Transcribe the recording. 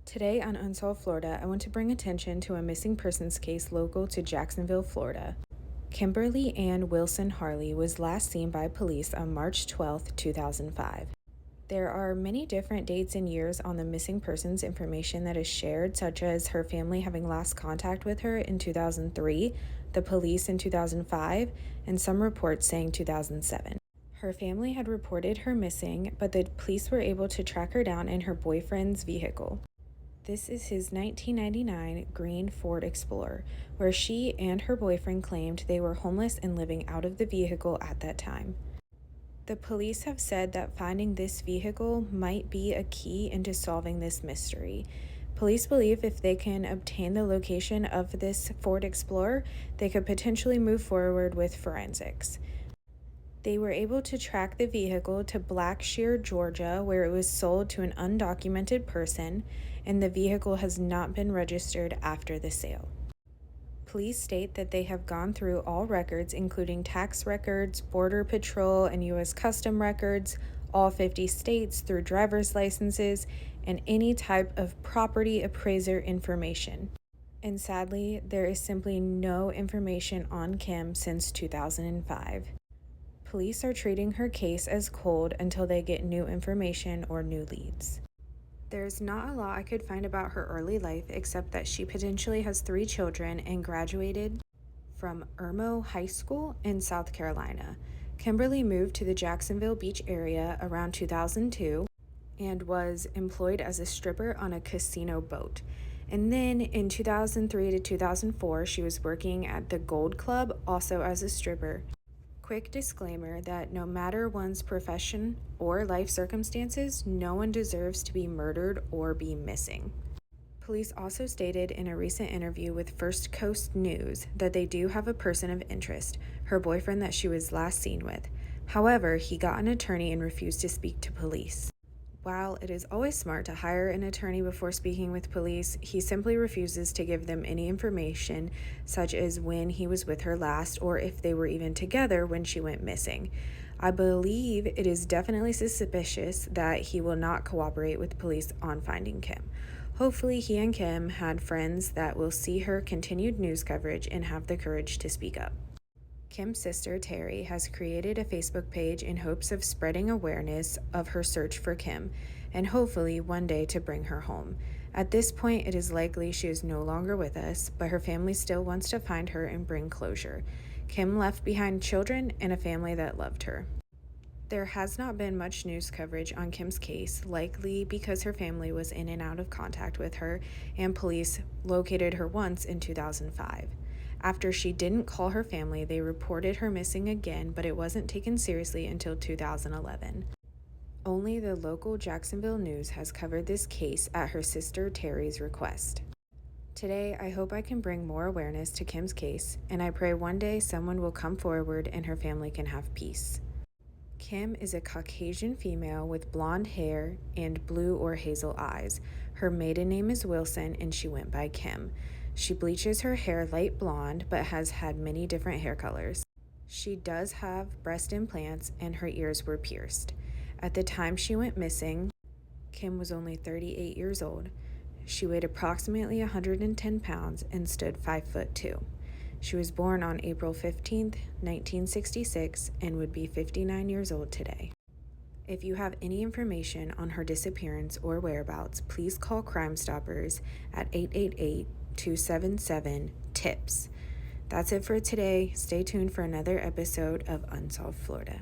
Today on Unsolved Florida, I want to bring attention to a missing persons case local to Jacksonville, Florida. Kimberly Ann Wilson Harley was last seen by police on March 12, 2005. There are many different dates and years on the missing persons information that is shared, such as her family having last contact with her in 2003, the police in 2005, and some reports saying 2007. Her family had reported her missing, but the police were able to track her down in her boyfriend's vehicle. This is his 1999 green Ford Explorer, where she and her boyfriend claimed they were homeless and living out of the vehicle at that time. The police have said that finding this vehicle might be a key into solving this mystery. Police believe if they can obtain the location of this Ford Explorer, they could potentially move forward with forensics. They were able to track the vehicle to Blackshear, Georgia, where it was sold to an undocumented person, and the vehicle has not been registered after the sale. Police state that they have gone through all records, including tax records, Border Patrol, and U.S. Custom records, all 50 states through driver's licenses, and any type of property appraiser information. And sadly, there is simply no information on Kim since 2005. Police are treating her case as cold until they get new information or new leads. There's not a lot I could find about her early life except that she potentially has 3 children and graduated from Irmo High School in South Carolina. Kimberly moved to the Jacksonville Beach area around 2002 and was employed as a stripper on a casino boat. And then in 2003 to 2004, she was working at the Gold Club, also as a stripper. Quick disclaimer that no matter one's profession or life circumstances, no one deserves to be murdered or be missing. Police also stated in a recent interview with First Coast News that they do have a person of interest, her boyfriend that she was last seen with. However, he got an attorney and refused to speak to police. While it is always smart to hire an attorney before speaking with police, he simply refuses to give them any information, such as when he was with her last or if they were even together when she went missing. I believe it is definitely suspicious that he will not cooperate with police on finding Kim. Hopefully, he and Kim had friends that will see her continued news coverage and have the courage to speak up. Kim's sister, Terry, has created a Facebook page in hopes of spreading awareness of her search for Kim and hopefully one day to bring her home. At this point, it is likely she is no longer with us, but her family still wants to find her and bring closure. Kim left behind children and a family that loved her. There has not been much news coverage on Kim's case, likely because her family was in and out of contact with her, and police located her once in 2005. After she didn't call her family, they reported her missing again, but it wasn't taken seriously until 2011. Only the local Jacksonville News has covered this case at her sister Terry's request. Today, I hope I can bring more awareness to Kim's case, and I pray one day someone will come forward and her family can have peace. Kim is a Caucasian female with blonde hair and blue or hazel eyes. Her maiden name is Wilson, and she went by Kim. She bleaches her hair light blonde, but has had many different hair colors. She does have breast implants, and her ears were pierced. At the time she went missing, Kim was only 38 years old. She weighed approximately 110 pounds and stood 5'2". She was born on April 15, 1966, and would be 59 years old today. If you have any information on her disappearance or whereabouts, please call Crime Stoppers at 888-277-TIPS. That's it for today. Stay tuned for another episode of Unsolved Florida.